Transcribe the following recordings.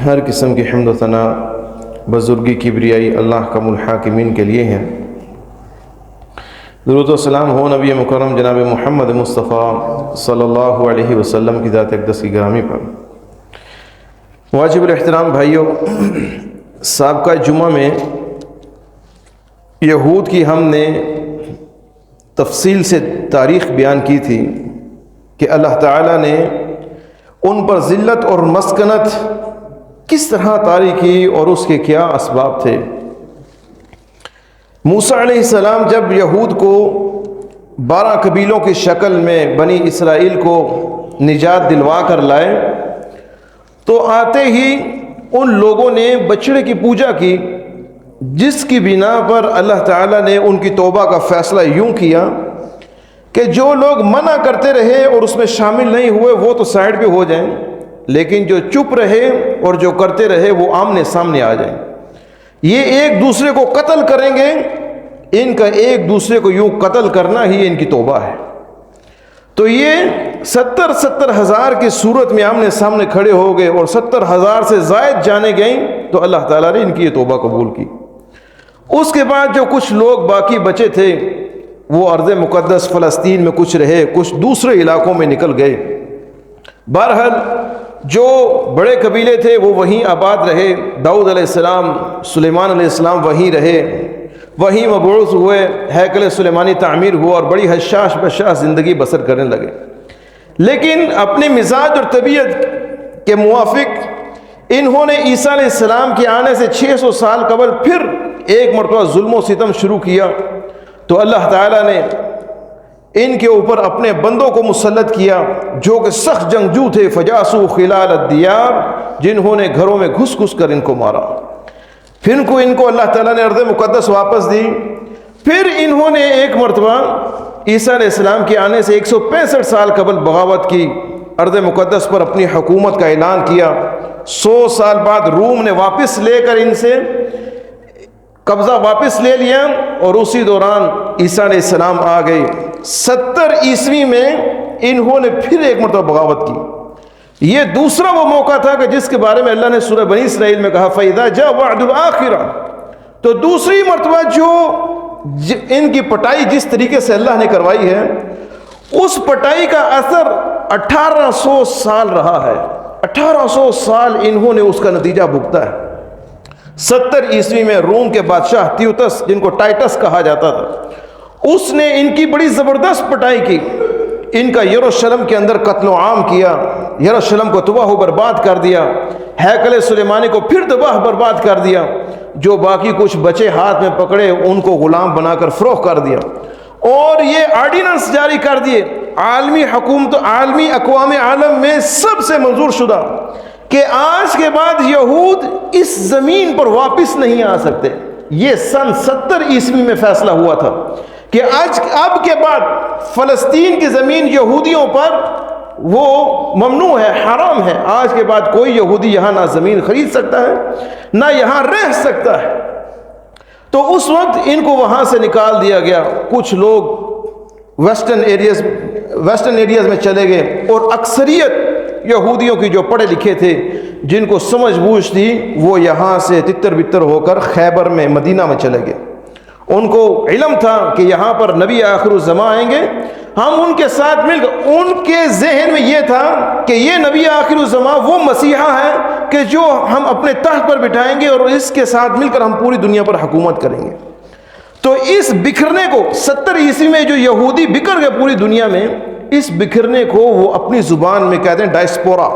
ہر قسم کی حمد و ثنا بزرگی کبریائی اللہ کا الحاکمین کے لیے ہیں۔ درود و سلام ہو نبی مکرم جناب محمد مصطفیٰ صلی اللہ علیہ وسلم کی ذات اقدس کی گرامی پر۔ واجب الاحترام بھائیوں، سابقہ جمعہ میں یہود کی ہم نے تفصیل سے تاریخ بیان کی تھی کہ اللہ تعالیٰ نے ان پر ذلت اور مسکنت کس طرح طاری کی اور اس کے کیا اسباب تھے۔ موسیٰ علیہ السلام جب یہود کو 12 قبیلوں کی شکل میں بنی اسرائیل کو نجات دلوا کر لائے تو آتے ہی ان لوگوں نے بچڑے کی پوجا کی، جس کی بنا پر اللہ تعالیٰ نے ان کی توبہ کا فیصلہ یوں کیا کہ جو لوگ منع کرتے رہے اور اس میں شامل نہیں ہوئے وہ تو سائڈ پہ ہو جائیں، لیکن جو چپ رہے اور جو کرتے رہے وہ آمنے سامنے آ جائیں۔ یہ ایک دوسرے کو قتل کریں گے، ان کا ایک دوسرے کو یوں قتل کرنا ہی ان کی توبہ ہے۔ تو یہ 70 ہزار کی صورت میں آمنے سامنے کھڑے ہو گئے اور 70 ہزار سے زائد جانے گئیں تو اللہ تعالیٰ نے ان کی یہ توبہ قبول کی۔ اس کے بعد جو کچھ لوگ باقی بچے تھے وہ ارض مقدس فلسطین میں کچھ رہے، کچھ دوسرے علاقوں میں نکل گئے۔ بہرحال جو بڑے قبیلے تھے وہ وہیں آباد رہے، داؤد علیہ السلام، سلیمان علیہ السلام وہیں رہے، وہیں مبعوث ہوئے، ہیکل سلیمانی تعمیر ہوا اور بڑی حشاش بشاش زندگی بسر کرنے لگے۔ لیکن اپنے مزاج اور طبیعت کے موافق انہوں نے عیسیٰ علیہ السلام کے آنے سے 600 سال قبل پھر ایک مرتبہ ظلم و ستم شروع کیا، تو اللہ تعالیٰ نے ان کے اوپر اپنے بندوں کو مسلط کیا جو کہ سخت جنگجو تھے، فجاسو خلال الدیار، جنہوں نے گھروں میں گھس گھس کر ان کو مارا۔ پھر ان کو اللہ تعالیٰ نے ارض مقدس واپس دی۔ پھر انہوں نے ایک مرتبہ عیسیٰ علیہ السلام کے آنے سے 165 سال قبل بغاوت کی، ارض مقدس پر اپنی حکومت کا اعلان کیا۔ 100 سال بعد روم نے واپس لے کر ان سے قبضہ واپس لے لیا اور اسی دوران عیسیٰ علیہ السلام آ گئے۔ 70 عیسوی میں انہوں نے پھر ایک مرتبہ بغاوت کی۔ یہ دوسرا وہ موقع تھا کہ جس کے بارے میں اللہ نے سورہ بنی اسرائیل میں کہا فَإِذَا جَاءَ وَعْدُ الْآخِرَةِ، تو دوسری مرتبہ جو ان کی پٹائی جس طریقے سے اللہ نے کروائی ہے، اس پٹائی کا اثر 1800 سال رہا ہے۔ 1800 سال انہوں نے اس کا نتیجہ بھگتا ہے۔ 70 عیسوی میں روم کے بادشاہ تیوتس، جن کو ٹائٹس کہا جاتا تھا، اس نے ان کی بڑی زبردست پٹائی کی، ان کا یروشلم کے اندر قتل و عام کیا، یروشلم کو تباہ و برباد کر دیا، ہیکل سلیمانی کو پھر تباہ برباد کر دیا، جو باقی کچھ بچے ہاتھ میں پکڑے ان کو غلام بنا کر فروخت کر دیا، اور یہ آرڈیننس جاری کر دیے عالمی حکومت، عالمی اقوام عالم میں سب سے منظور شدہ، کہ آج کے بعد یہود اس زمین پر واپس نہیں آ سکتے۔ یہ سن 70 عیسوی میں فیصلہ ہوا تھا کہ اب کے بعد فلسطین کی زمین یہودیوں پر وہ ممنوع ہے، حرام ہے۔ آج کے بعد کوئی یہودی یہاں نہ زمین خرید سکتا ہے نہ یہاں رہ سکتا ہے۔ تو اس وقت ان کو وہاں سے نکال دیا گیا۔ کچھ لوگ ویسٹرن ایریاز میں چلے گئے، اور اکثریت یہودیوں کی جو پڑھے لکھے تھے، جن کو سمجھ بوجھ تھی، وہ یہاں سے تتر بتر ہو کر خیبر میں، مدینہ میں چلے گئے۔ ان کو علم تھا کہ یہاں پر نبی آخر الزمان آئیں گے، ہم ان کے ساتھ مل کر، ان کے ذہن میں یہ تھا کہ یہ نبی آخر الزمان وہ مسیحا ہے کہ جو ہم اپنے تخت پر بٹھائیں گے اور اس کے ساتھ مل کر ہم پوری دنیا پر حکومت کریں گے۔ تو اس بکھرنے کو 70 عیسوی میں جو یہودی بکھر گئے پوری دنیا میں، اس بکھرنے کو وہ اپنی زبان میں کہتے ہیں ڈائسپورا،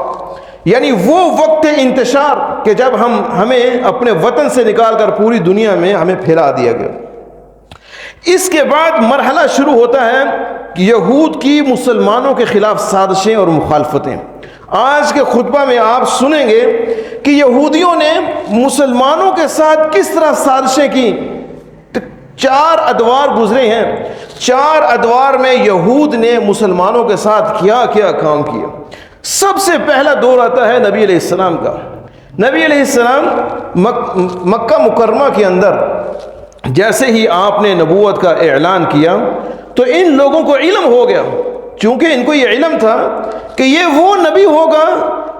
یعنی وہ وقت انتشار کہ جب ہمیں اپنے وطن سے نکال کر پوری دنیا میں ہمیں پھیلا دیا گیا۔ اس کے بعد مرحلہ شروع ہوتا ہے کہ یہود کی مسلمانوں کے خلاف سازشیں اور مخالفتیں۔ آج کے خطبہ میں آپ سنیں گے کہ یہودیوں نے مسلمانوں کے ساتھ کس طرح سازشیں کی۔ 4 ادوار گزرے ہیں، 4 ادوار میں یہود نے مسلمانوں کے ساتھ کیا کیا کام کیا۔ سب سے پہلا دور آتا ہے نبی علیہ السلام کا۔ نبی علیہ السلام مکہ مکرمہ کے اندر جیسے ہی آپ نے نبوت کا اعلان کیا تو ان لوگوں کو علم ہو گیا، چونکہ ان کو یہ علم تھا کہ یہ وہ نبی ہوگا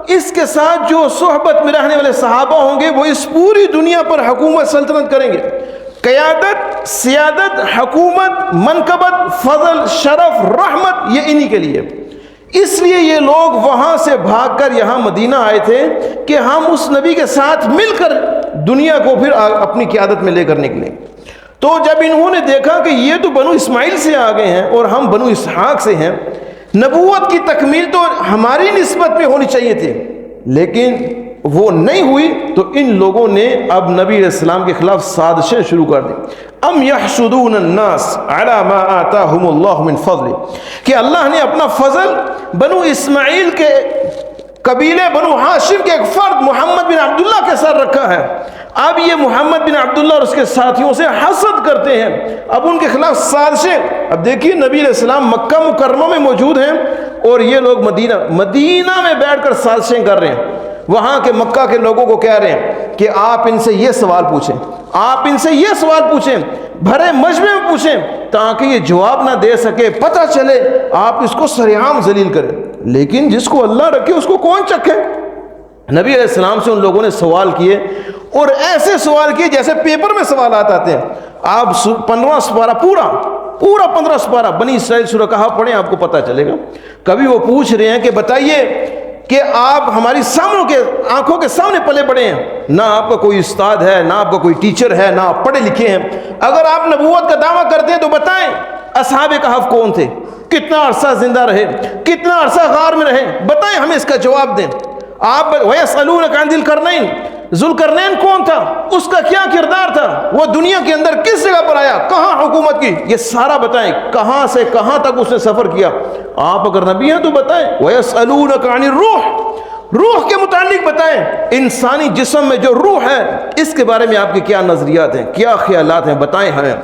اس کے ساتھ جو صحبت میں رہنے والے صحابہ ہوں گے وہ اس پوری دنیا پر حکومت سلطنت کریں گے. قیادت، سیادت، حکومت، منقبت، فضل، شرف، رحمت یہ انہی کے لیے. اس لیے یہ لوگ وہاں سے بھاگ کر یہاں مدینہ آئے تھے کہ ہم اس نبی کے ساتھ مل کر دنیا کو پھر اپنی قیادت میں لے کر نکلیں. تو جب انہوں نے دیکھا کہ یہ تو بنو اسماعیل سے آ گئے ہیں اور ہم بنو اسحاق سے ہیں، نبوت کی تکمیل تو ہماری نسبت میں ہونی چاہیے تھی، لیکن وہ نہیں ہوئی، تو ان لوگوں نے اب نبی علیہ السلام کے خلاف سازشیں شروع کر دی. ام یحسدون الناس علی ما آتاہم اللہ من فضل، کہ اللہ نے اپنا فضل بنو اسماعیل کے قبیلے بنو ہاشم کے ایک فرد محمد بن عبداللہ کے ساتھ رکھا ہے. اب یہ محمد بن عبداللہ اور اس کے ساتھیوں سے حسد کرتے ہیں، اب ان کے خلاف سازشیں. اب دیکھیے نبی علیہ السلام مکہ مکرمہ میں موجود ہیں اور یہ لوگ مدینہ میں بیٹھ کر سازشیں کر رہے ہیں. وہاں کے مکہ کے لوگوں کو کہہ رہے ہیں کہ آپ ان سے یہ سوال پوچھیں، آپ ان سے یہ سوال پوچھیں، بھرے مجمع میں پوچھیں تاکہ یہ جواب نہ دے سکے، پتہ چلے آپ اس کو سرعام ذلیل کریں. لیکن جس کو اللہ رکھے اس کو کون چکھے. نبی علیہ السلام سے ان لوگوں نے سوال کیے اور ایسے سوال کیے جیسے پیپر میں سوالات آتے ہیں. آپ 15 سپارہ پورا 15 سپارہ بنی اسرائیل سورہ کہف پڑھیں، آپ کو پتہ چلے گا. کبھی وہ پوچھ رہے ہیں کہ بتائیے کہ آپ ہماری آنکھوں کے سامنے پلے بڑے ہیں، نہ آپ کا کوئی استاد ہے، نہ آپ کا کوئی ٹیچر ہے، نہ آپ پڑھے لکھے ہیں، اگر آپ نبوت کا دعویٰ کرتے ہیں تو بتائیں اصحاب کہف کون تھے، کتنا عرصہ زندہ رہے، کتنا عرصہ غار میں رہے، بتائیں، ہمیں اس کا جواب دیں. آپ وَيَسْأَلُونَكَ عَنِ ذِي الْقَرْنَيْنِ، ذوالقرنین کون تھا، اس کا کیا کردار تھا، وہ دنیا کے اندر کس جگہ پر آیا، کہاں حکومت کی، یہ سارا بتائیں، کہاں سے کہاں تک اس نے سفر کیا. آپ اگر نبی ہیں تو بتائیں. وَيَسْأَلُونَكَ عَنِ الرُّوحِ، روح کے متعلق بتائیں، انسانی جسم میں جو روح ہے اس کے بارے میں آپ کے کیا نظریات ہیں، کیا خیالات ہیں، بتائیں ہمیں.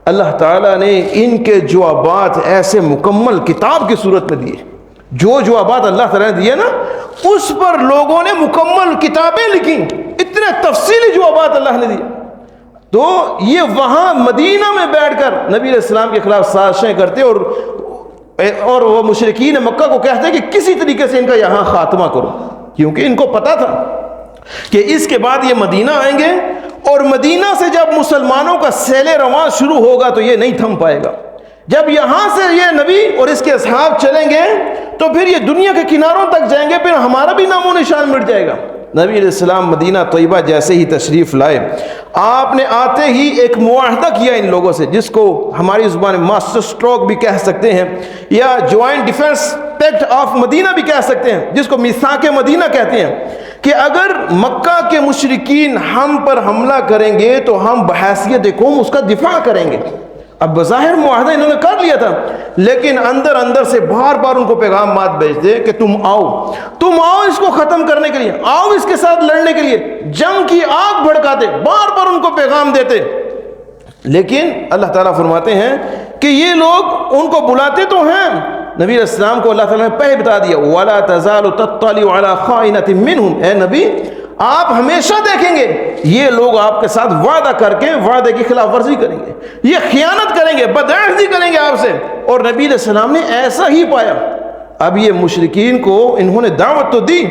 اللہ تعالیٰ نے ان کے جوابات ایسے مکمل کتاب کی صورت میں دیے. جو جوابات اللہ تعالیٰ نے دیے نا اس پر لوگوں نے مکمل کتابیں لکھی، اتنے تفصیلی جوابات اللہ نے دیے. تو یہ وہاں مدینہ میں بیٹھ کر نبی علیہ السلام کے خلاف سازشیں کرتے اور وہ مشرکین مکہ کو کہتے کہ کسی طریقے سے ان کا یہاں خاتمہ کرو، کیونکہ ان کو پتا تھا کہ اس کے بعد یہ مدینہ آئیں گے اور مدینہ سے جب مسلمانوں کا سیل رواں شروع ہوگا تو یہ نہیں تھم پائے گا. جب یہاں سے یہ نبی اور اس کے اصحاب چلیں گے تو پھر یہ دنیا کے کناروں تک جائیں گے، پھر ہمارا بھی نام و نشان مٹ جائے گا. نبی علیہ السلام مدینہ طیبہ جیسے ہی تشریف لائے، آپ نے آتے ہی ایک معاہدہ کیا ان لوگوں سے، جس کو ہماری زبان میں ماسٹر اسٹروک بھی کہہ سکتے ہیں یا جوائنٹ ڈیفنس پیکٹ آف مدینہ بھی کہہ سکتے ہیں، جس کو میثاق مدینہ کہتے ہیں، کہ اگر مکہ کے مشرکین ہم پر حملہ کریں گے تو ہم بحیثیت قوم اس کا دفاع کریں گے. اب بظاہر معاہدہ انہوں نے کر لیا تھا، لیکن اندر سے بار بار ان کو پیغامات بھیجتے کہ تم آؤ اس کو ختم کرنے کے لیے، آؤ اس کے ساتھ لڑنے کے لیے، جنگ کی آگ بھڑکاتے، بار بار ان کو پیغام دیتے. لیکن اللہ تعالیٰ فرماتے ہیں کہ یہ لوگ ان کو بلاتے تو ہیں. نبی علیہ السلام کو اللہ تعالیٰ نے پہلے بتا دیا وَلَا تَزَالُ تَطَّلِعُ عَلَىٰ خَائِنَةٍ مِّنْهُمْ، اے نبی آپ ہمیشہ دیکھیں گے یہ لوگ آپ کے ساتھ وعدہ کر کے وعدے کی خلاف ورزی کریں گے، یہ خیانت کریں گے، بدعہدی کریں گے آپ سے. اور نبی علیہ السلام نے ایسا ہی پایا. اب یہ مشرکین کو انہوں نے دعوت تو دی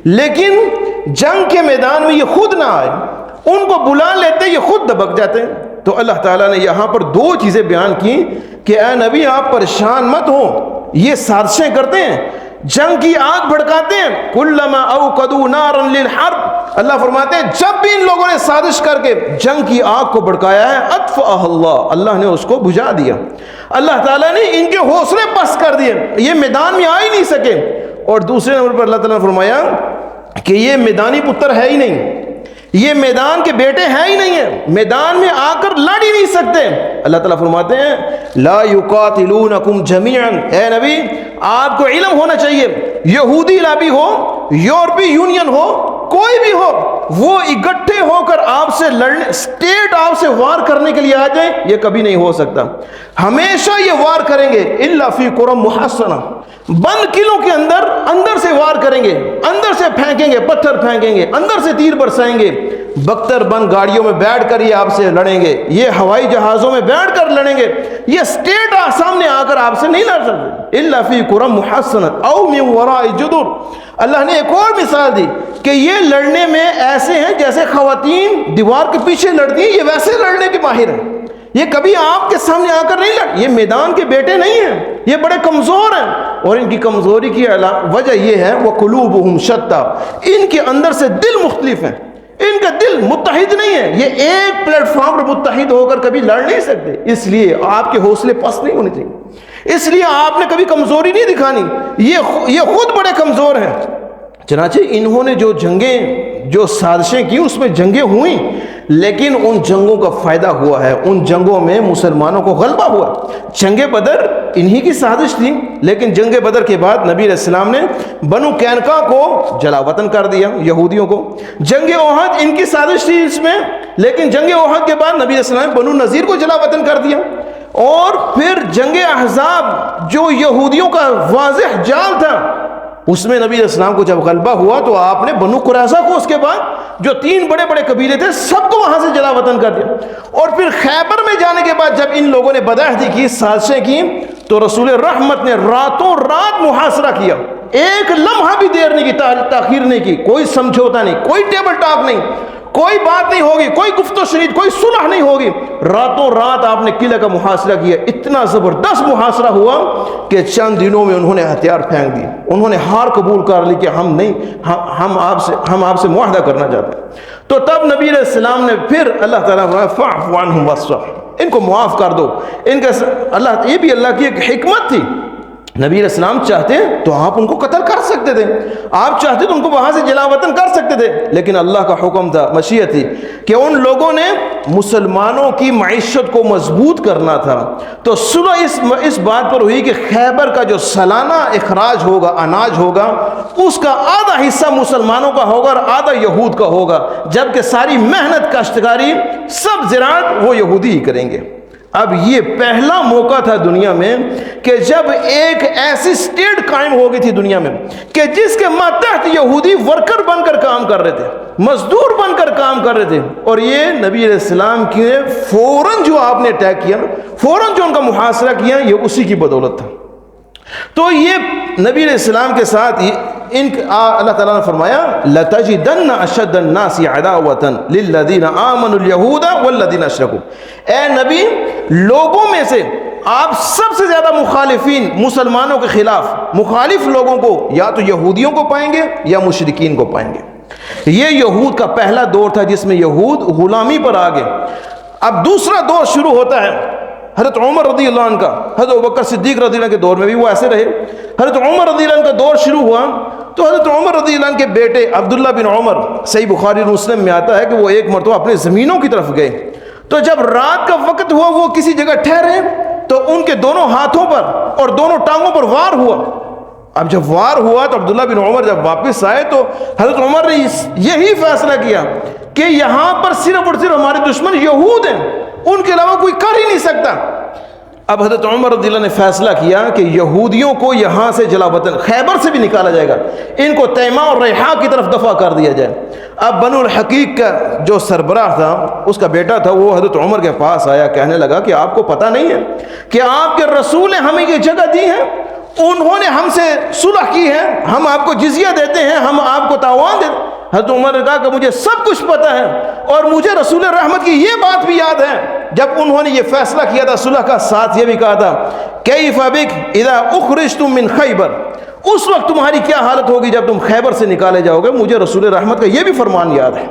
لیکن جنگ کے میدان میں یہ خود نہ آئے، ان کو بلا لیتے یہ خود دبک جاتے ہیں. تو اللہ تعالیٰ نے یہاں پر 2 چیزیں بیان کی کہ اے نبی آپ پریشان مت ہو، یہ سازشیں کرتے ہیں، جنگ کی آگ بھڑکاتے ہیں. کلما اوقدوا نارا للحرب، اللہ فرماتے ہیں جب بھی ان لوگوں نے سازش کر کے جنگ کی آگ کو بھڑکایا ہے اطفأها اللہ نے اس کو بجھا دیا. اللہ تعالیٰ نے ان کے حوصلے پست کر دیے، یہ میدان میں آ ہی نہیں سکے. اور دوسرے نمبر پر اللہ تعالیٰ نے فرمایا کہ یہ میدانی پتر ہے ہی نہیں، یہ میدان کے بیٹے ہیں ہی نہیں ہیں، میدان میں آ کر لڑ ہی نہیں سکتے. اللہ تعالیٰ فرماتے ہیں لا یقاتلونکم جمیعا، اے نبی آپ کو علم ہونا چاہیے، یہودی لابی ہو، یورپی یونین ہو، کوئی بھی ہو، وہ اکٹھے ہو کر آپ سے لڑنے، اسٹیٹ آپ سے وار کرنے کے لیے آ جائیں، یہ کبھی نہیں ہو سکتا. ہمیشہ یہ وار کریں گے الا فی قرى محصنہ، بند قلعوں کے اندر سے وار کریں گے، اندر سے پھینکیں گے، پتھر پھینکیں گے، اندر سے تیر برسائیں گے. بختر بند گاڑیوں میں بیٹھ کر یہ آپ سے لڑیں گے، یہ ہوائی جہازوں میں بیٹھ کر لڑیں گے، یہ اسٹیٹ سامنے آ کر آپ سے نہیں لڑ سکتے. الا فی قرى محصنۃ او من وراء جدر. اللہ نے ایک اور مثال دی کہ یہ لڑنے میں ایسے ہیں جیسے خواتین دیوار کے پیچھے لڑتی ہیں، یہ ویسے لڑنے کے ماہر ہیں. یہ کبھی آپ کے سامنے آ کر نہیں لڑ، یہ میدان کے بیٹے نہیں ہیں، یہ بڑے کمزور ہیں. اور ان کی کمزوری کی وجہ یہ ہے وقلوبہم شتیٰ، ان کے اندر سے دل مختلف ہیں، ان کا دل متحد نہیں ہے. یہ ایک پلیٹ فارم پر متحد ہو کر کبھی لڑ نہیں سکتے. اس لیے آپ کے حوصلے پست نہیں ہونے چاہیے، اس لیے آپ نے کبھی کمزوری نہیں دکھانی. یہ خود بڑے کمزور ہیں. چنانچہ انہوں نے جو جنگیں، جو سازشیں کی، اس میں جنگیں ہوئیں، لیکن ان جنگوں کا فائدہ ہوا ہے. ان جنگوں میں مسلمانوں کو غلبہ ہوا. جنگ بدر انہی کی سازش تھی، لیکن جنگ بدر کے بعد نبی علیہ السلام نے بنو قینقاع کو جلا وطن کر دیا، یہودیوں کو. جنگ احد ان کی سازش تھی اس میں، لیکن جنگ احد کے بعد نبی علیہ السلام نے بنو نذیر کو جلا وطن کر دیا. اور پھر جنگ احزاب جو یہودیوں کا واضح جال تھا، اس میں نبی علیہ السلام کو جب غلبہ ہوا تو آپ نے بنو قریظہ کو، اس کے بعد جو 3 بڑے بڑے قبیلے تھے، سب کو وہاں سے جلا وطن کر دیا. اور پھر خیبر میں جانے کے بعد جب ان لوگوں نے بدعہدی کی، سازشیں کی، تو رسول رحمت نے راتوں رات محاصرہ کیا. ایک لمحہ بھی دیر نہیں کی، تاخیر نہیں کی، کوئی سمجھوتا نہیں، کوئی ٹیبل ٹاک نہیں، کوئی بات نہیں ہوگی، کوئی گفت و شنید، کوئی صلح نہیں ہوگی. راتوں رات آپ نے قلعے کا محاصرہ کیا. اتنا زبردست محاصرہ ہوا کہ چند دنوں میں انہوں نے ہتھیار پھینک دیے. انہوں نے ہار قبول کر لی کہ ہم نہیں، ہم آپ سے معاہدہ کرنا چاہتے ہیں. تو تب نبی علیہ السلام نے پھر اللہ تعالیٰ فاعف عنہم واصفح، ان کو معاف کر دو. ان کا اللہ، یہ بھی اللہ کی ایک حکمت تھی. نبی علیہ السلام چاہتے تو آپ ان کو قتل کر سکتے تھے، آپ چاہتے تو ان کو وہاں سے جلا وطن کر سکتے تھے، لیکن اللہ کا حکم تھا، مشیت تھی کہ ان لوگوں نے مسلمانوں کی معیشت کو مضبوط کرنا تھا. تو صلح اس بات پر ہوئی کہ خیبر کا جو سالانہ اخراج ہوگا، اناج ہوگا، اس کا آدھا حصہ مسلمانوں کا ہوگا اور آدھا یہود کا ہوگا، جبکہ ساری محنت، کاشتکاری، سب زراعت وہ یہودی ہی کریں گے. اب یہ پہلا موقع تھا دنیا میں کہ جب ایک ایسی سٹیٹ قائم ہو گئی تھی دنیا میں کہ جس کے ماتحت یہودی ورکر بن کر کام کر رہے تھے، مزدور بن کر کام کر رہے تھے. اور یہ نبی علیہ السلام کے فوراً جو آپ نے اٹیک کیا، فوراً جو ان کا محاصرہ کیا، یہ اسی کی بدولت تھا. تو یہ نبی علیہ السلام کے ساتھ اللہ تعالیٰ نے فرمایا لَتَجِدَنَّ أَشَدَّ النَّاسِ عَدَاوَةً لِلَّذِينَ آمَنُوا الْيَهُودَ وَالَّذِينَ أَشْرَكُوا. اے نبی، لوگوں میں سے آپ سب سے زیادہ مخالفین، مسلمانوں کے خلاف مخالف لوگوں کو یا تو یہودیوں کو پائیں گے یا مشرکین کو پائیں گے. یہ یہود کا پہلا دور تھا جس میں یہود غلامی پر آ گئے. اب دوسرا دور شروع ہوتا ہے حضرت عمر رضی اللہ عنہ کا. حضرت ابوبکر صدیق رضی اللہ عنہ کے دور میں بھی وہ ایسے رہے. حضرت عمر رضی اللہ عنہ کا دور شروع ہوا تو حضرت عمر رضی اللہ عنہ کے بیٹے عبداللہ بن عمر، صحیح بخاری مسلم میں آتا ہے کہ وہ ایک مرتبہ اپنے زمینوں کی طرف گئے. تو جب رات کا وقت ہوا، وہ کسی جگہ ٹھہرے تو ان کے دونوں ہاتھوں پر اور دونوں ٹانگوں پر وار ہوا. اب جب وار ہوا تو عبداللہ بن عمر جب واپس آئے تو حضرت عمر نے یہی فیصلہ کیا کہ یہاں پر صرف اور صرف ہمارے دشمن یہود ہیں، ان کے علاوہ کوئی کر ہی نہیں سکتا. اب حضرت عمر رضی اللہ نے فیصلہ کیا کہ یہودیوں کو یہاں سے جلا وطن خیبر سے بھی نکالا جائے گا، ان کو تیمہ اور ریحا کی طرف دفع کر دیا جائے. اب بنو الحقیق کا جو سربراہ تھا، اس کا بیٹا تھا، وہ حضرت عمر کے پاس آیا، کہنے لگا کہ آپ کو پتہ نہیں ہے کہ آپ کے رسول نے ہمیں یہ جگہ دی ہے، انہوں نے ہم سے صلح کی ہے، ہم آپ کو جزیہ دیتے ہیں، ہم آپ کو تاوان دیتے ہیں. حضرت عمر نے کہا کہ مجھے سب کچھ پتہ ہے اور مجھے رسول رحمت کی یہ بات بھی یاد ہے جب انہوں نے یہ فیصلہ کیا تھا صلح کا، ساتھ یہ بھی کہا تھا کیف بک اذا اخرجتم من خیبر، اس وقت تمہاری کیا حالت ہوگی جب تم خیبر سے نکالے جاؤ گے. مجھے رسول رحمت کا یہ بھی فرمان یاد ہے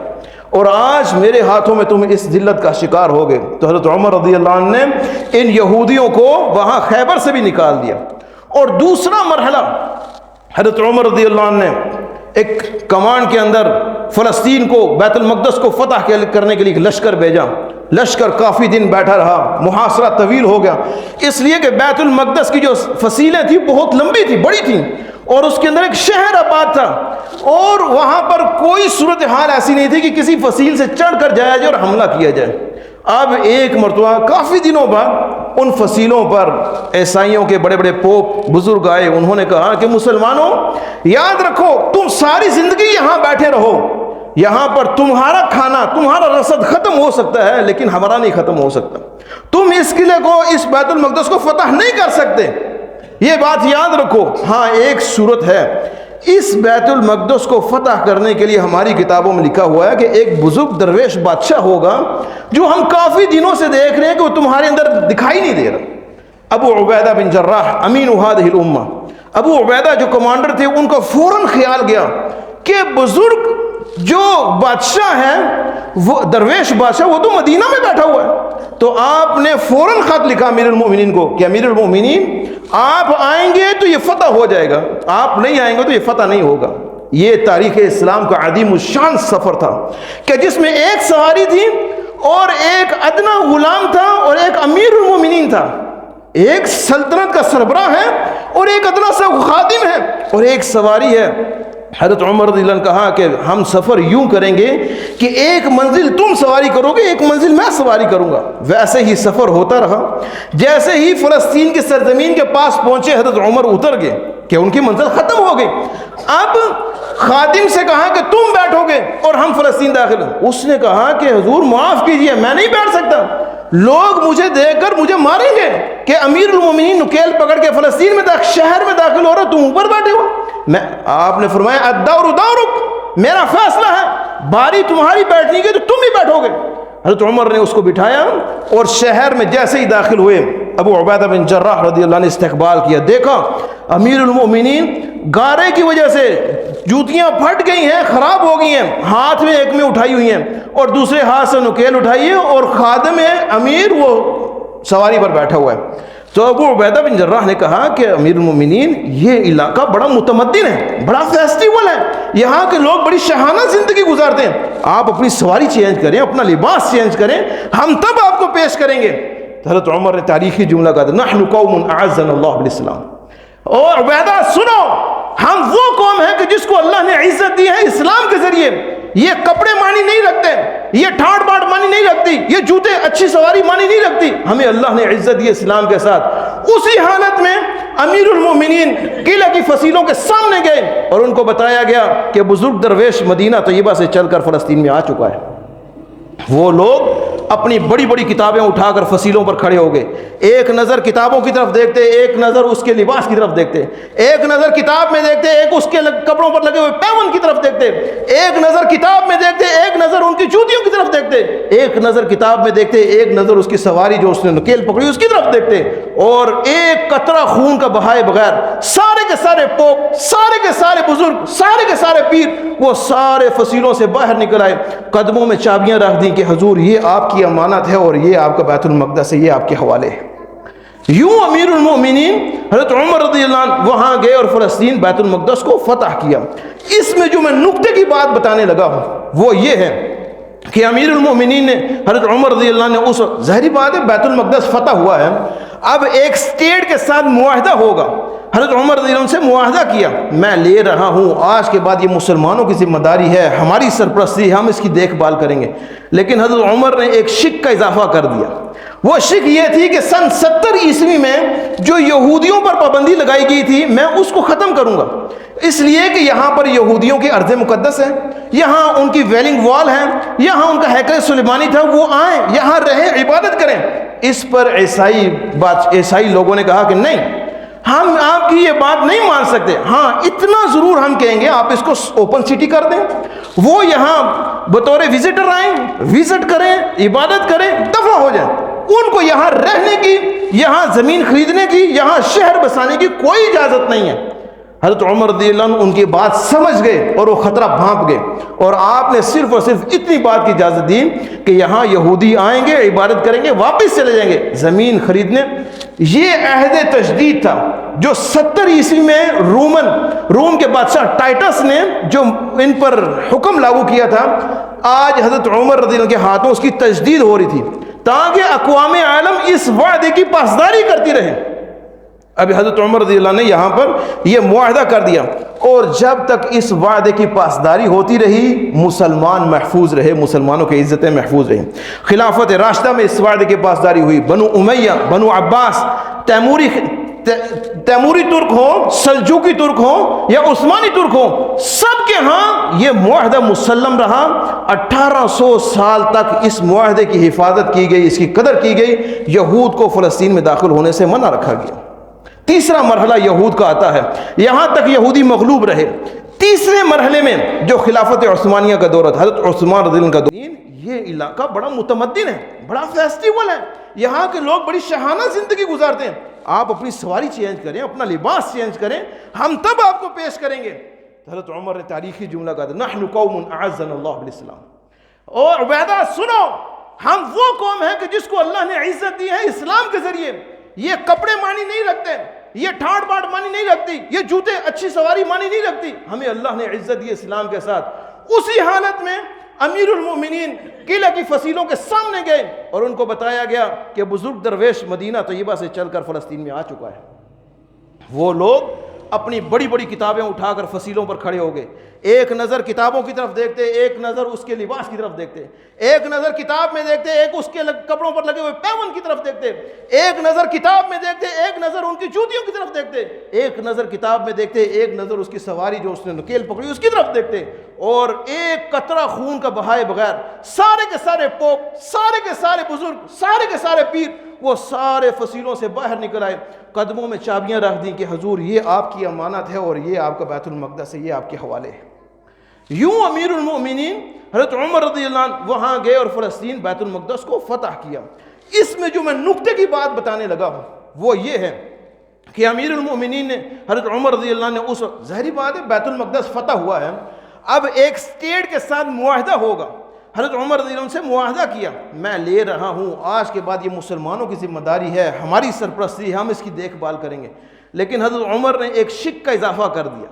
اور آج میرے ہاتھوں میں تم اس ذلت کا شکار ہوگے. تو حضرت عمر رضی اللہ عنہ نے ان یہودیوں کو وہاں خیبر سے بھی نکال دیا. اور دوسرا مرحلہ، حضرت عمر رضی اللہ عنہ نے ایک کمانڈ کے اندر فلسطین کو، بیت المقدس کو فتح کرنے کے لیے لشکر بھیجا. لشکر کافی دن بیٹھا رہا، محاصرہ طویل ہو گیا، اس لیے کہ بیت المقدس کی جو فصیلیں تھیں بہت لمبی تھی، بڑی تھیں، اور اس کے اندر ایک شہر آباد تھا، اور وہاں پر کوئی صورتحال ایسی نہیں تھی کہ کسی فصیل سے چڑھ کر جایا جائے اور حملہ کیا جائے. اب ایک مرتبہ کافی دنوں بعد ان فصیلوں پر عیسائیوں کے بڑے بڑے پوپ بزرگ آئے. انہوں نے کہا کہ مسلمانوں یاد رکھو، تم ساری زندگی یہاں بیٹھے رہو یہاں پر تمہارا کھانا، تمہارا رسد ختم ہو سکتا ہے لیکن ہمارا نہیں ختم ہو سکتا. تم اس قلعے کو، اس بیت المقدس کو فتح نہیں کر سکتے، یہ بات یاد رکھو. ہاں ایک صورت ہے، اس بیت المقدس کو فتح کرنے کے لیے ہماری کتابوں میں لکھا ہوا ہے کہ ایک بزرگ درویش بادشاہ ہوگا جو ہم کافی دنوں سے دیکھ رہے ہیں کہ وہ تمہارے اندر دکھائی نہیں دے رہا. ابو عبیدہ بن جراح امین هذه الامہ، ابو عبیدہ جو کمانڈر تھے، ان کو فوراً خیال گیا کہ بزرگ جو بادشاہ ہے، وہ درویش بادشاہ، وہ تو مدینہ میں بیٹھا ہوا ہے. تو آپ نے فوراً خط لکھا امیر المومنین کو کہ امیر المومنین آپ آئیں گے تو یہ فتح ہو جائے گا، آپ نہیں آئیں گے تو یہ فتح نہیں ہوگا. یہ تاریخ اسلام کا عظیم الشان سفر تھا کہ جس میں ایک سواری تھی اور ایک ادنا غلام تھا اور ایک امیر المومنین تھا. ایک سلطنت کا سربراہ ہے اور ایک ادنا سا خادم ہے اور ایک سواری ہے. حضرت عمر رضی اللہ عنہ نے کہا کہ ہم سفر یوں کریں گے کہ ایک منزل تم سواری کرو گے، ایک منزل میں سواری کروں گا. ویسے ہی سفر ہوتا رہا. جیسے ہی فلسطین کی سرزمین کے پاس پہنچے، حضرت عمر اتر گئے کہ ان کی منزل ختم ہو گئی. اب خادم سے کہا کہ تم بیٹھو گے اور ہم فلسطین داخل ہیں. اس نے کہا کہ حضور معاف کیجئے، میں نہیں بیٹھ سکتا، لوگ مجھے دیکھ کر مجھے ماریں گے کہ امیر المومنین نکیل پکڑ کے فلسطین میں شہر میں داخل ہو رہا، تم اوپر بیٹھے ہو. آپ نے فرمایا الدور دورک، میرا فیصلہ ہے، باری تمہاری بیٹھنے کی تو تم ہی بیٹھو گے. حضرت عمر نے اس کو بٹھایا اور شہر میں جیسے ہی داخل ہوئے، ابو عبیدہ بن جراح رضی اللہ عنہ نے استقبال کیا. دیکھا امیر المومنین گارے کی وجہ سے جوتیاں پھٹ گئی ہیں، خراب ہو گئی ہیں، ہاتھ میں ایک میں اٹھائی ہوئی ہیں اور دوسرے ہاتھ سے نکیل اٹھائی ہے اور خادم امیر وہ سواری پر بیٹھا ہوا ہے. تو ابو عبیدہ بن جراح نے کہا کہ امیر المومنین یہ علاقہ بڑا متمدن ہے، بڑا فیسٹیول ہے، یہاں کے لوگ بڑی شاہانہ زندگی گزارتے ہیں، آپ اپنی سواری چینج کریں، اپنا لباس چینج کریں، ہم تب آپ کو پیش کریں گے. حضرت عمر نے تاریخی جملہ کہا تھا نحن قوم اعزنا اللہ بالاسلام. اور عبیدہ سنو، ہم وہ قوم ہیں کہ جس کو اللہ نے عزت دی ہے اسلام کے ذریعے. یہ کپڑے معنی نہیں رکھتے، یہ ٹھاٹ باٹ معنی نہیں رکھتی، یہ جوتے اچھی سواری معنی نہیں رکھتی، ہمیں اللہ نے عزت دی اسلام کے ساتھ. اسی حالت میں امیر المومنین قلعہ کی فصیلوں کے سامنے گئے اور ان کو بتایا گیا کہ بزرگ درویش مدینہ طیبہ سے چل کر فلسطین میں آ چکا ہے. وہ لوگ اپنی بڑی بڑی کتابیں اٹھا کر فصیلوں پر کھڑے ہو گئے. ایک نظر کتابوں کی طرف دیکھتے، ایک نظر اس کے لباس کی طرف دیکھتے، ایک نظر کتاب میں دیکھتے، ایک اس کے کپڑوں پر لگے ہوئے پیون کی طرف دیکھتے، ایک نظر کتاب میں دیکھتے، ایک نظر ان کی جوتیوں کی طرف دیکھتے، ایک نظر کتاب میں دیکھتے، ایک نظر اس کی سواری جو اس نے نکیل پکڑی اس کی طرف دیکھتے. اور ایک قطرہ خون کا بہائے بغیر سارے کے سارے پوپ، سارے کے سارے بزرگ، سارے کے سارے پیر وہ سارے فصیلوں سے باہر نکل آئے، قدموں میں چابیاں رکھ دیں کہ حضور یہ آپ کی امانت ہے اور یہ آپ کا بیت المقدس ہے، یہ آپ کے حوالے ہے. یوں امیر المومنین حضرت عمر رضی اللہ عنہ وہاں گئے اور فلسطین بیت المقدس کو فتح کیا. اس میں جو میں نکتے کی بات بتانے لگا ہوں وہ یہ ہے کہ امیر المومنین نے حضرت عمر رضی اللہ عنہ نے اس ظاہری بات ہے بیت المقدس فتح ہوا ہے، اب ایک سٹیٹ کے ساتھ معاہدہ ہوگا. حضرت عمر رضی اللہ عنہ سے معاہدہ کیا، میں لے رہا ہوں، آج کے بعد یہ مسلمانوں کی ذمہ داری ہے، ہماری سرپرستی، ہم اس کی دیکھ بھال کریں گے. لیکن حضرت عمر نے ایک شک کا اضافہ کر دیا. وہ شک یہ تھی کہ سن 70 عیسوی میں جو یہودیوں پر پابندی لگائی گئی تھی میں اس کو ختم کروں گا، اس لیے کہ یہاں پر یہودیوں کی ارض مقدس ہے، یہاں ان کی ویلنگ وال ہے، یہاں ان کا ہیکل سلیمانی تھا، وہ آئیں یہاں رہیں عبادت کریں. اس پر عیسائی لوگوں نے کہا کہ نہیں، ہم آپ کی یہ بات نہیں مان سکتے، ہاں اتنا ضرور ہم کہیں گے آپ اس کو اوپن سٹی کر دیں، وہ یہاں بطور وزٹر آئیں، وزٹ کریں، عبادت کریں، دفع ہو جائیں. ان کو یہاں رہنے کی، یہاں زمین خریدنے کی، یہاں شہر بسانے کی کوئی اجازت نہیں ہے. حضرت عمر رضی اللہ عنہ ان کی بات سمجھ گئے اور وہ خطرہ بھانپ گئے اور آپ نے صرف اور صرف اتنی بات کی اجازت دی کہ یہاں یہودی آئیں گے، عبادت کریں گے، واپس چلے جائیں گے زمین خریدنے. یہ عہد تجدید تھا جو 70 عیسوی میں روم کے بادشاہ ٹائٹس نے جو ان پر حکم لاگو کیا تھا. آج حضرت عمر رضی اللہ عنہ کے ہاتھوں اس کی تجدید ہو رہی تھی تاکہ اقوام عالم اس وعدے کی پاسداری کرتی رہے. ابھی حضرت عمر رضی اللہ عنہ نے یہاں پر یہ معاہدہ کر دیا اور جب تک اس وعدے کی پاسداری ہوتی رہی مسلمان محفوظ رہے، مسلمانوں کی عزتیں محفوظ رہیں. خلافت راشدہ میں اس وعدے کی پاسداری ہوئی. بنو امیہ، بنو عباس، تیموری ترک ہوں، سلجوقی ترک ہوں یا عثمانی ترک ہوں، سب کے ہاں یہ معاہدہ مسلم رہا۔ 1800 سال تک اس معاہدے کی حفاظت کی گئی، اس کی قدر کی گئی، یہود کو فلسطین میں داخل ہونے سے منع رکھا گیا۔ تیسرا مرحلہ یہود کا آتا ہے، یہاں تک یہودی مغلوب رہے۔ تیسرے مرحلے میں جو خلافت عثمانیہ کا دور تھا، حضرت عثمان رضی اللہ عنہ کا دور، یہ علاقہ بڑا متمدن ہے، بڑا فیسٹیول ہے، یہاں کے لوگ بڑی شاہانہ زندگی گزارتے ہیں۔ آپ اپنی سواری چینج کریں، اپنا لباس چینج کریں، ہم تب آپ کو پیش کریں گے۔ حضرت عمر نے تاریخی جملہ کہا تھا، نحن قوم اعزنا اللہ بالاسلام، اور عبیدہ سنو، ہم وہ قوم ہیں کہ جس کو اللہ نے عزت دی ہے اسلام کے ذریعے۔ یہ کپڑے معنی نہیں رکھتے، یہ ٹھاٹ باٹ معنی نہیں رکھتی، یہ جوتے اچھی سواری معنی نہیں رکھتی، ہمیں اللہ نے عزت دی اسلام کے ساتھ۔ اسی حالت میں امیر المؤمنین قلعہ کی فصیلوں کے سامنے گئے اور ان کو بتایا گیا کہ بزرگ درویش مدینہ طیبہ سے چل کر فلسطین میں آ چکا ہے۔ وہ لوگ اپنی بڑی بڑی کتابیں اٹھا کر فصیلوں پر کھڑے ہو گئے، ایک نظر کتابوں کی طرف دیکھتے، ایک نظر اس کے لباس کی طرف دیکھتے، ایک نظر کتاب میں دیکھتے، ایک اس کے کپڑوں پر لگے ہوئے پیون کی طرف دیکھتے، ایک نظر کتاب میں دیکھتے، ایک نظر ان کی جوتیوں کی طرف دیکھتے، ایک نظر کتاب میں دیکھتے، ایک نظر اس کی سواری جو اس نے نکیل پکڑی اس کی طرف دیکھتے، اور ایک قطرہ خون کا بہائے بغیر سارے کے سارے پوپ، سارے کے سارے بزرگ، سارے کے سارے پیر، وہ سارے فصیلوں سے باہر نکل آئے، قدموں میں چابیاں رکھ دیں کہ حضور یہ آپ کی امانت ہے اور یہ آپ کا بیت المقدس ہے، یہ آپ کے حوالے ہے۔ یوں امیر المؤمنین حضرت عمر رضی اللہ عنہ وہاں گئے اور فلسطین بیت المقدس کو فتح کیا۔ اس میں جو میں نکتے کی بات بتانے لگا ہوں وہ یہ ہے کہ امیر المؤمنین نے حضرت عمر رضی اللہ عنہ نے اس وقت، ظاہری بات ہے بیت المقدس فتح ہوا ہے، اب ایک سٹیٹ کے ساتھ معاہدہ ہوگا، حضرت عمر رضی اللہ عنہ سے معاہدہ کیا، میں لے رہا ہوں، آج کے بعد یہ مسلمانوں کی ذمہ داری ہے، ہماری سرپرستی ہے، ہم اس کی دیکھ بھال کریں گے۔ لیکن حضرت عمر نے ایک شک کا اضافہ کر دیا،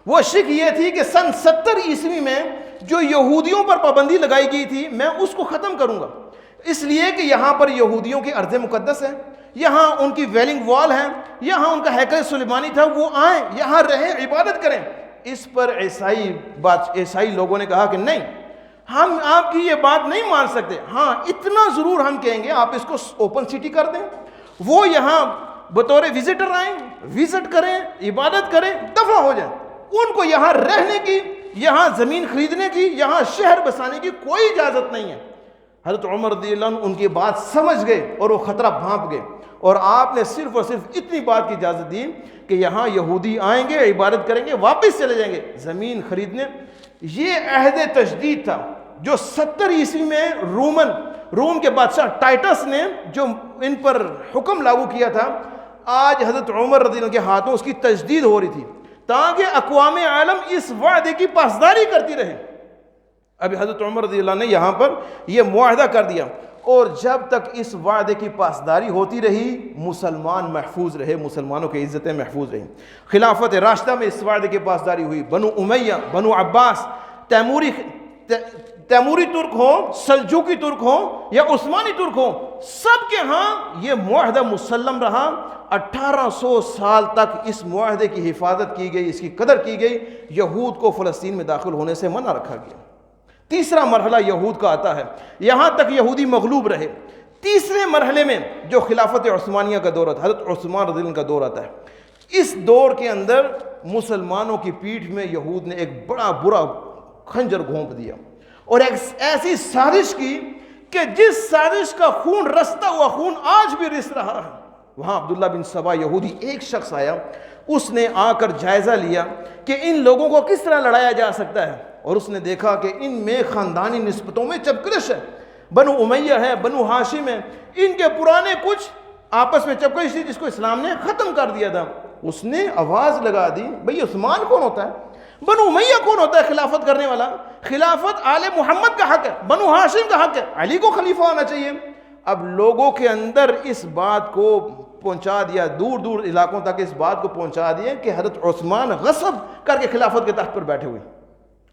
وہ شک یہ تھی کہ سن 70 عیسوی میں جو یہودیوں پر پابندی لگائی گئی تھی میں اس کو ختم کروں گا، اس لیے کہ یہاں پر یہودیوں کی ارض مقدس ہے، یہاں ان کی ویلنگ وال ہے، یہاں ان کا ہیکل سلیمانی تھا، وہ آئیں یہاں رہیں عبادت کریں۔ اس پر عیسائی لوگوں نے کہا کہ نہیں، ہم آپ کی یہ بات نہیں مان سکتے، ہاں اتنا ضرور ہم کہیں گے آپ اس کو اوپن سٹی کر دیں، وہ یہاں بطور وزٹر آئیں، وزٹ کریں، عبادت کریں، دفع ہو جائیں، ان کو یہاں رہنے کی، یہاں زمین خریدنے کی، یہاں شہر بسانے کی کوئی اجازت نہیں ہے۔ حضرت عمر رضی اللہ عنہ ان کی بات سمجھ گئے اور وہ خطرہ بھانپ گئے، اور آپ نے صرف اور صرف اتنی بات کی اجازت دی کہ یہاں یہودی آئیں گے، عبادت کریں گے، واپس چلے جائیں گے زمین خریدنے۔ یہ عہد تجدید تھا جو 70 عیسوی میں روم کے بادشاہ ٹائٹس نے جو ان پر حکم لاگو کیا تھا، آج حضرت عمر رضی اللہ عنہ کے ہاتھوں اس کی تجدید ہو رہی تھی تاکہ اقوام عالم اس وعدے کی پاسداری کرتی رہے۔ ابھی حضرت عمر رضی اللہ نے یہاں پر یہ معاہدہ کر دیا، اور جب تک اس وعدے کی پاسداری ہوتی رہی مسلمان محفوظ رہے، مسلمانوں کی عزتیں محفوظ رہیں۔ خلافت راشدہ میں اس وعدے کی پاسداری ہوئی، بنو امیہ، بنو عباس، تیموری ترک ہوں، سلجوقی ترک ہوں یا عثمانی ترک ہوں، سب کے ہاں یہ معاہدہ مسلم رہا۔ 1800 سال تک اس معاہدے کی حفاظت کی گئی، اس کی قدر کی گئی، یہود کو فلسطین میں داخل ہونے سے منع رکھا گیا۔ تیسرا مرحلہ یہود کا آتا ہے، یہاں تک یہودی مغلوب رہے۔ تیسرے مرحلے میں جو خلافت عثمانیہ کا دور تھا، حضرت عثمان رضی اللہ عنہ کا دور آتا ہے۔ اس دور کے اندر مسلمانوں کی پیٹھ میں یہود نے ایک بڑا برا خنجر گھونپ دیا اور ایک ایسی سازش کی کہ جس سازش کا خون رستا ہوا خون آج بھی رس رہا ہے۔ وہاں عبداللہ بن سبا یہودی ایک شخص آیا، اس نے آ کر جائزہ لیا کہ ان لوگوں کو کس طرح لڑایا جا سکتا ہے، اور اس نے دیکھا کہ ان میں خاندانی نسبتوں میں چپکرش ہے، بنو امیہ ہے، بنو ہاشم ہے، ان کے پرانے کچھ آپس میں چپکرش تھی جس کو اسلام نے ختم کر دیا تھا۔ اس نے آواز لگا دی، بھئی عثمان کون ہوتا ہے، بنو امیہ کون ہوتا ہے خلافت کرنے والا، خلافت آل محمد کا حق ہے، بنو ہاشم کا حق ہے، علی کو خلیفہ ہونا چاہیے۔ اب لوگوں کے اندر اس بات کو پہنچا دیا، دور دور علاقوں تک اس بات کو پہنچا دیا کہ حضرت عثمان غصب کر کے خلافت کے تخت پر بیٹھے ہوئے۔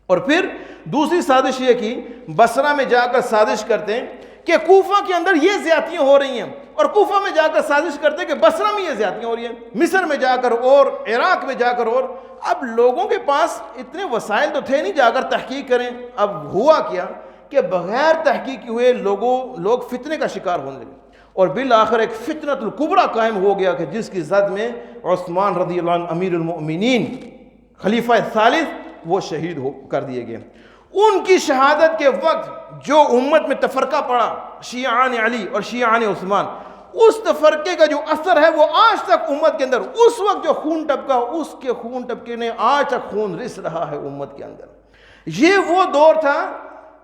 اور پھر دوسری سازش یہ کی، بصرہ میں جا کر سازش کرتے ہیں کہ کوفہ کے اندر یہ زیادتیاں ہو رہی ہیں، اور کوفہ میں جا کر سازش کرتے ہیں کہ بصرہ میں یہ زیادتیاں ہو رہی ہیں، مصر میں جا کر اور عراق میں جا کر اور۔ اب لوگوں کے پاس اتنے وسائل تو تھے نہیں جا کر تحقیق کریں۔ اب ہوا کیا کہ بغیر تحقیق ہوئے لوگ فتنے کا شکار ہونے لگے، اور بالآخر ایک فتنۃ الکبریٰ قائم ہو گیا کہ جس کی زد میں عثمان رضی اللہ عنہ امیر المؤمنین خلیفہ ثالث وہ شہید کر دیے گئے۔ ان کی شہادت کے وقت جو امت میں تفرقہ پڑا، شیعان علی اور شیعان عثمان، اس تفرقے کا جو اثر ہے وہ آج تک امت کے اندر، اس وقت جو خون ٹپکا اس کے خون ٹپکے نے آج تک خون رس رہا ہے امت کے اندر۔ یہ وہ دور تھا،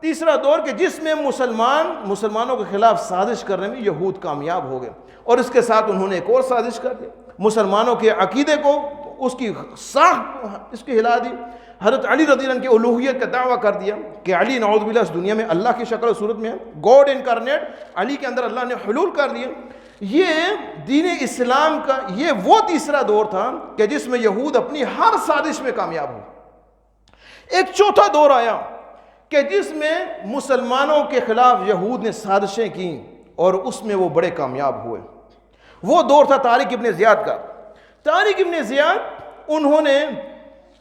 تیسرا دور، کہ جس میں مسلمانوں کے خلاف سازش کرنے میں یہود کامیاب ہو گئے، اور اس کے ساتھ انہوں نے ایک اور سازش کر دی، مسلمانوں کے عقیدے کو، اس کی ساخت اس کی ہلا دی۔ حضرت علی رضی اللہ عنہ کی الوہیت کا دعویٰ کر دیا کہ علی نعوذ باللہ اس دنیا میں اللہ کی شکل و صورت میں ہے، گاڈ انکارنیٹ، علی کے اندر اللہ نے حلول کر لیا۔ یہ دین اسلام کا یہ وہ تیسرا دور تھا کہ جس میں یہود اپنی ہر سازش میں کامیاب ہو۔ ایک چوتھا دور آیا کہ جس میں مسلمانوں کے خلاف یہود نے سازشیں کی اور اس میں وہ بڑے کامیاب ہوئے۔ وہ دور تھا طارق ابن زیاد کا۔ طارق ابن زیاد انہوں نے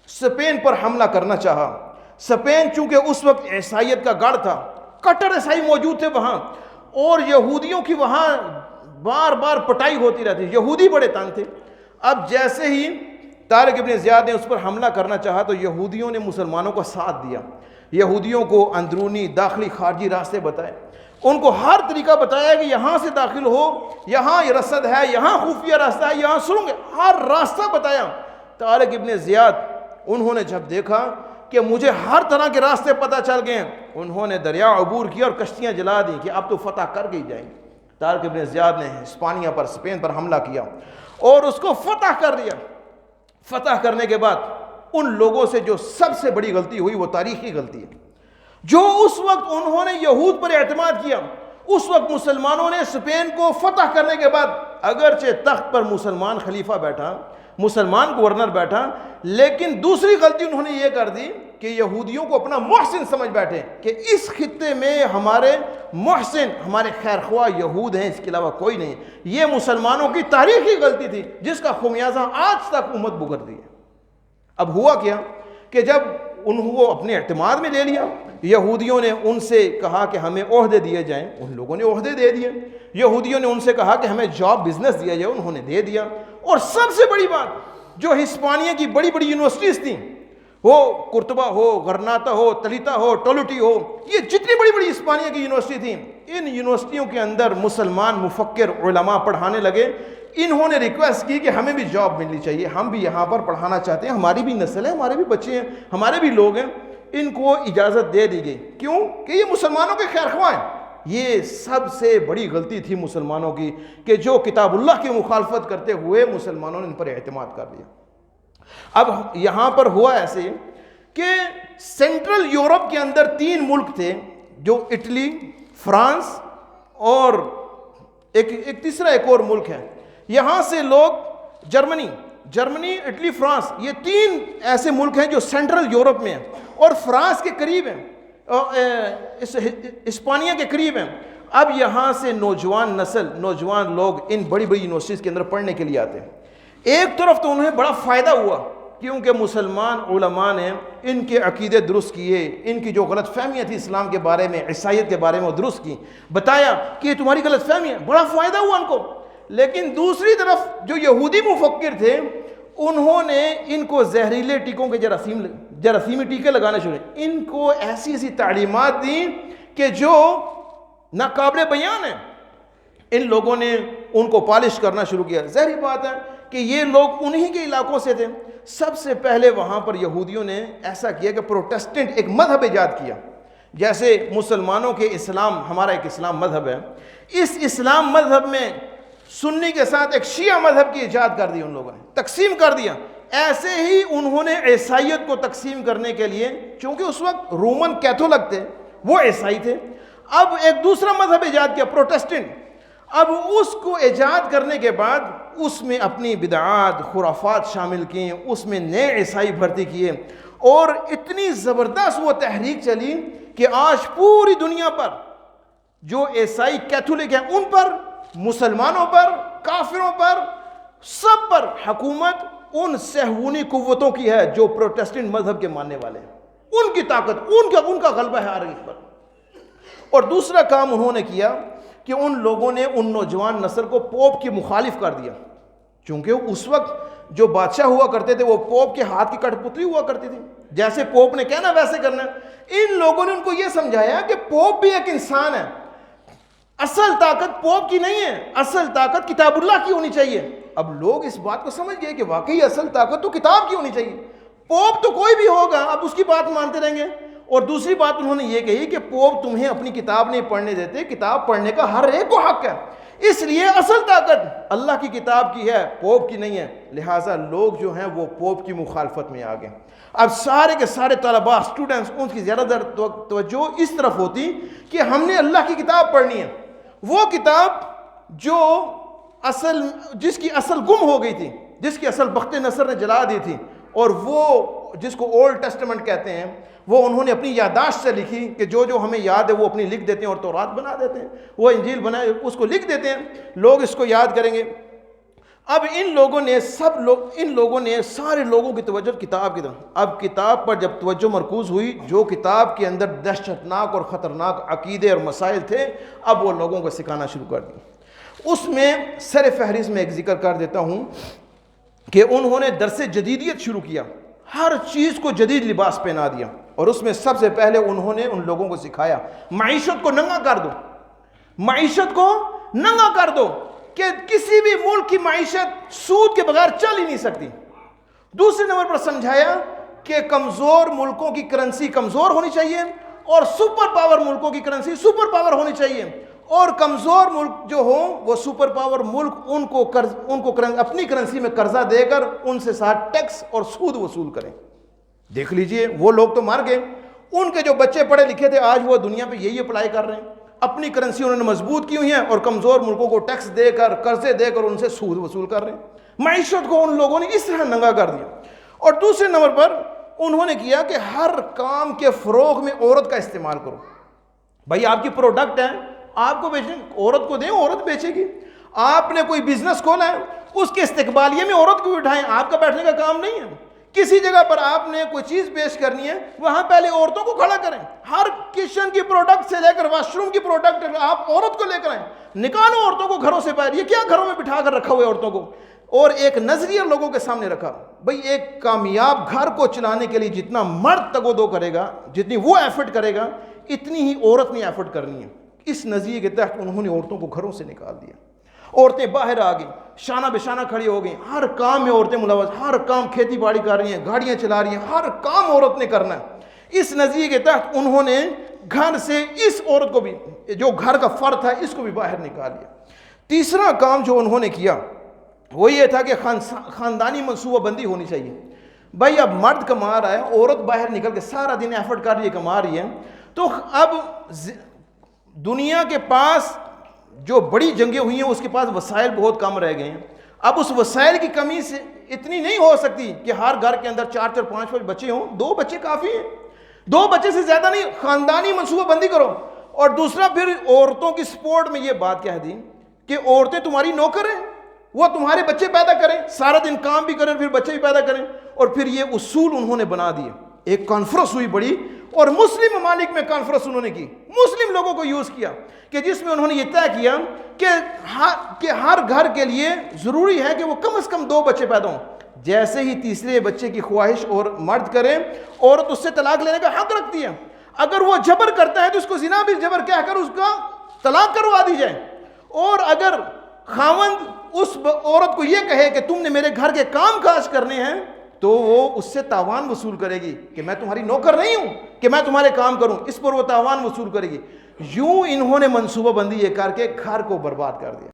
اسپین پر حملہ کرنا چاہا۔ اسپین چونکہ اس وقت عیسائیت کا گڑھ تھا، کٹر عیسائی موجود تھے وہاں، اور یہودیوں کی وہاں بار بار پٹائی ہوتی رہتی، یہودی بڑے تنگ تھے۔ اب جیسے ہی طارق ابن زیاد نے اس پر حملہ کرنا چاہا تو یہودیوں نے مسلمانوں کا ساتھ دیا، یہودیوں کو اندرونی داخلی خارجی راستے بتائے، ان کو ہر طریقہ بتایا کہ یہاں سے داخل ہو، یہاں یہ رسد ہے، یہاں خفیہ راستہ ہے، یہاں سرنگ ہے، ہر راستہ بتایا۔ طارق ابن زیاد انہوں نے جب دیکھا کہ مجھے ہر طرح کے راستے پتہ چل گئے ہیں، انہوں نے دریا عبور کیا اور کشتیاں جلا دیں کہ اب تو فتح کر کے ہی جائیں گے۔ طارق ابن زیاد نے اسپانیہ پر، اسپین پر حملہ کیا اور اس کو فتح کر دیا۔ فتح کرنے کے بعد ان لوگوں سے جو سب سے بڑی غلطی ہوئی وہ تاریخی غلطی ہے، جو اس وقت انہوں نے یہود پر اعتماد کیا۔ اس وقت مسلمانوں نے اسپین کو فتح کرنے کے بعد اگرچہ تخت پر مسلمان خلیفہ بیٹھا، مسلمان گورنر بیٹھا، لیکن دوسری غلطی انہوں نے یہ کر دی کہ یہودیوں کو اپنا محسن سمجھ بیٹھے کہ اس خطے میں ہمارے محسن، ہمارے خیر خواہ یہود ہیں، اس کے علاوہ کوئی نہیں۔ یہ مسلمانوں کی تاریخی غلطی تھی جس کا خمیازہ آج تک امت بھگت رہی ہے۔ اب ہوا کیا کہ جب انہوں کو اپنے اعتماد میں لے لیا، یہودیوں نے ان سے کہا کہ ہمیں عہدے دیے جائیں، ان لوگوں نے عہدے دے دیے۔ یہودیوں نے ان سے کہا کہ ہمیں جاب بزنس دیا جائے، انہوں نے دے دیا۔ اور سب سے بڑی بات، جو ہسپانیہ کی بڑی بڑی یونیورسٹیز تھیں، وہ قرطبہ ہو، غرناطہ ہو، تلیتا ہو، ٹولوٹی ہو، یہ جتنی بڑی بڑی ہسپانیہ کی یونیورسٹی تھیں، ان یونیورسٹیوں کے اندر مسلمان مفکر علماء پڑھانے لگے۔ انہوں نے ریکویسٹ کی کہ ہمیں بھی جاب ملنی چاہیے، ہم بھی یہاں پر پڑھانا چاہتے ہیں، ہماری بھی نسل ہے، ہمارے بھی بچے ہیں، ہمارے بھی لوگ ہیں۔ ان کو اجازت دے دی گئی، کیوں کہ یہ مسلمانوں کے خیر خواہ ہیں۔ یہ سب سے بڑی غلطی تھی مسلمانوں کی کہ جو کتاب اللہ کی مخالفت کرتے ہوئے مسلمانوں نے ان پر اعتماد کر لیا۔ اب یہاں پر ہوا ایسے کہ سینٹرل یورپ کے اندر 3 ملک تھے، جو اٹلی، فرانس اور ایک تیسرا ایک اور ملک ہے۔ یہاں سے لوگ جرمنی، اٹلی، فرانس، یہ 3 ایسے ملک ہیں جو سینٹرل یورپ میں ہیں اور فرانس کے قریب ہیں، اسپانیہ کے قریب ہیں۔ اب یہاں سے نوجوان لوگ ان بڑی بڑی یونیورسٹیز کے اندر پڑھنے کے لیے آتے ہیں۔ ایک طرف تو انہیں بڑا فائدہ ہوا کیونکہ مسلمان علماء نے ان کے عقیدے درست کیے، ان کی جو غلط فہمیاں تھی اسلام کے بارے میں، عیسائیت کے بارے میں وہ درست کی، بتایا کہ یہ تمہاری غلط فہمی ہے، بڑا فائدہ ہوا ان کو۔ لیکن دوسری طرف جو یہودی مفکر تھے انہوں نے ان کو زہریلے ٹیکوں کے جراثیمی ٹیکے لگانے شروع، ان کو ایسی تعلیمات دیں کہ جو ناقابل بیان ہیں۔ ان لوگوں نے ان کو پالش کرنا شروع کیا۔ ظاہری بات ہے کہ یہ لوگ انہی کے علاقوں سے تھے۔ سب سے پہلے وہاں پر یہودیوں نے ایسا کیا کہ پروٹسٹنٹ ایک مذہب ایجاد کیا، جیسے مسلمانوں کے اسلام، ہمارا ایک اسلام مذہب ہے، اس اسلام مذہب میں سنی کے ساتھ ایک شیعہ مذہب کی ایجاد کر دی، ان لوگوں نے تقسیم کر دیا۔ ایسے ہی انہوں نے عیسائیت کو تقسیم کرنے کے لیے، چونکہ اس وقت رومن کیتھولک تھے، وہ عیسائی تھے، اب ایک دوسرا مذہب ایجاد کیا، پروٹسٹنٹ۔ اب اس کو ایجاد کرنے کے بعد اس میں اپنی بدعات، خرافات شامل کیں، اس میں نئے عیسائی بھرتی کیے، اور اتنی زبردست وہ تحریک چلی کہ آج پوری دنیا پر جو عیسائی کیتھولک ہیں ان پر، مسلمانوں پر، کافروں پر، سب پر حکومت ان صہیونی قوتوں کی ہے جو پروٹسٹنٹ مذہب کے ماننے والے ہیں۔ ان کی طاقت، ان کا غلبہ ہے عرب پر۔ اور دوسرا کام انہوں نے کیا کہ ان لوگوں نے ان نوجوان نسل کو پوپ کی مخالف کر دیا، چونکہ اس وقت جو بادشاہ ہوا کرتے تھے وہ پوپ کے ہاتھ کی کٹ پتلی ہوا کرتی تھی، جیسے پوپ نے کہنا ویسے کرنا ہے۔ ان لوگوں نے ان کو یہ سمجھایا کہ پوپ بھی ایک انسان ہے، اصل طاقت پوپ کی نہیں ہے، اصل طاقت کتاب اللہ کی ہونی چاہیے۔ اب لوگ اس بات کو سمجھ گئے کہ واقعی اصل طاقت تو کتاب کی ہونی چاہیے، پوپ تو کوئی بھی ہوگا، اب اس کی بات مانتے رہیں گے۔ اور دوسری بات انہوں نے یہ کہی کہ پوپ تمہیں اپنی کتاب نہیں پڑھنے دیتے، کتاب پڑھنے کا ہر ایک کو حق ہے، اس لیے اصل طاقت اللہ کی کتاب کی ہے، پوپ کی نہیں ہے۔ لہٰذا لوگ جو ہیں وہ پوپ کی مخالفت میں آ گئے۔ اب سارے کے سارے طلباء اسٹوڈنٹس ان کی زیادہ تر توجہ اس طرف ہوتی کہ ہم نے اللہ کی کتاب پڑھنی ہے، وہ کتاب جو جس کی اصل گم ہو گئی تھی، جس کی اصل بخت نصر نے جلا دی تھی، اور وہ جس کو اولڈ ٹیسٹمنٹ کہتے ہیں، وہ انہوں نے اپنی یادداشت سے لکھی کہ جو جو ہمیں یاد ہے وہ اپنی لکھ دیتے ہیں اور تورات بنا دیتے ہیں، وہ انجیل بنائے اس کو لکھ دیتے ہیں، لوگ اس کو یاد کریں گے۔ اب ان لوگوں نے سارے لوگوں کی توجہ کتاب کی طرف، اب کتاب پر جب توجہ مرکوز ہوئی، جو کتاب کے اندر دہشتناک اور خطرناک عقیدے اور مسائل تھے، اب وہ لوگوں کو سکھانا شروع کر دی۔ اس میں سر فہرست میں ایک ذکر کر دیتا ہوں کہ انہوں نے درس جدیدیت شروع کیا، ہر چیز کو جدید لباس پہنا دیا، اور اس میں سب سے پہلے انہوں نے ان لوگوں کو سکھایا معیشت کو ننگا کر دو، معیشت کو ننگا کر دو، کہ کسی بھی ملک کی معیشت سود کے بغیر چل ہی نہیں سکتی۔ دوسرے نمبر پر سمجھایا کہ کمزور ملکوں کی کرنسی کمزور ہونی چاہیے، اور سپر پاور ملکوں کی کرنسی سپر پاور ہونی چاہیے، اور کمزور ملک جو ہوں وہ سپر پاور ملک ان کو اپنی کرنسی میں قرضہ دے کر ان سے ساتھ ٹیکس اور سود وصول کریں۔ دیکھ لیجئے وہ لوگ تو مر گئے، ان کے جو بچے پڑھے لکھے تھے آج وہ دنیا پہ یہی اپلائی کر رہے ہیں، اپنی کرنسی انہوں نے مضبوط کی ہوئی ہے اور کمزور ملکوں کو ٹیکس دے کر قرضے دے کر ان سے سود وصول کر رہے ہیں۔ معیشت کو ان لوگوں نے اس طرح ننگا کر دیا۔ اور دوسرے نمبر پر انہوں نے کیا کہ ہر کام کے فروغ میں عورت کا استعمال کرو۔ بھائی آپ کی پروڈکٹ ہے، آپ کو بیچیں، عورت کو دیں، عورت بیچے گی۔ آپ نے کوئی بزنس کھولا ہے، اس کے استقبالیے میں عورت کو بٹھائیں، آپ کا بیٹھنے کا کام نہیں ہے۔ کسی جگہ پر آپ نے کوئی چیز پیش کرنی ہے، وہاں پہلے عورتوں کو کھڑا کریں۔ ہر کچن کی پروڈکٹ سے لے کر واش روم کی پروڈکٹ آپ عورت کو لے کر آئیں، نکالو عورتوں کو گھروں سے باہر۔ یہ کیا گھروں میں بٹھا کر رکھا ہوا ہے عورتوں کو؟ اور ایک نظریہ لوگوں کے سامنے رکھا، بھئی ایک کامیاب گھر کو چلانے کے لیے جتنا مرد تگودو کرے گا، جتنی وہ ایفرٹ کرے گا، اتنی ہی عورت نے ایفرٹ کرنی ہے۔ اس نظریے کے تحت انہوں نے عورتوں کو گھروں سے نکال دیا، عورتیں باہر آ گئیں، شانہ بشانہ کھڑی ہو گئیں، ہر کام میں عورتیں ملوث، ہر کام کھیتی باڑی کر رہی ہیں، گاڑیاں چلا رہی ہیں، ہر کام عورت نے کرنا ہے۔ اس نظریے کے تحت انہوں نے گھر سے اس عورت کو بھی، جو گھر کا فرد تھا، اس کو بھی باہر نکال دیا۔ تیسرا کام جو انہوں نے کیا وہ یہ تھا کہ خاندانی منصوبہ بندی ہونی چاہیے۔ بھائی اب مرد کما رہا ہے، عورت باہر نکل کے سارا دن ایفرٹ کر رہی ہے، کما رہی ہے، تو اب دنیا کے پاس جو بڑی جنگیں ہوئی ہیں اس کے پاس وسائل بہت کم رہ گئے ہیں۔ اب اس وسائل کی کمی سے اتنی نہیں ہو سکتی کہ ہر گھر کے اندر 4 5 بچے ہوں، 2 بچے کافی ہیں، 2 بچے سے زیادہ نہیں، خاندانی منصوبہ بندی کرو۔ اور دوسرا پھر عورتوں کی سپورٹ میں یہ بات کہہ دی کہ عورتیں تمہاری نوکر ہیں، وہ تمہارے بچے پیدا کریں، سارا دن کام بھی کریں، پھر بچے بھی پیدا کریں۔ اور پھر یہ اصول انہوں نے بنا دیے۔ ایک کانفرنس ہوئی بڑی، اور مسلم ممالک میں کانفرنس انہوں نے کی، مسلم لوگوں کو یوز کیا، کہ جس میں انہوں نے یہ طے کیا کہ ہر گھر کے لیے ضروری ہے کہ وہ کم از کم 2 بچے پیدا ہوں۔ جیسے ہی تیسرے بچے کی خواہش اور مرد کرے، عورت اس سے طلاق لینے کا حق رکھتی ہے۔ اگر وہ جبر کرتا ہے تو اس کو زنا بھی جبر کہہ کر اس کا طلاق کروا دی جائے۔ اور اگر خاوند اس عورت کو یہ کہے کہ تم نے میرے گھر کے کام کاج کرنے ہیں، تو وہ اس سے تاوان وصول کرے گی کہ میں تمہاری نوکر نہیں ہوں کہ میں تمہارے کام کروں، اس پر وہ تاوان وصول کرے گی۔ یوں انہوں نے منصوبہ بندی یہ کر کے گھر کو برباد کر دیا۔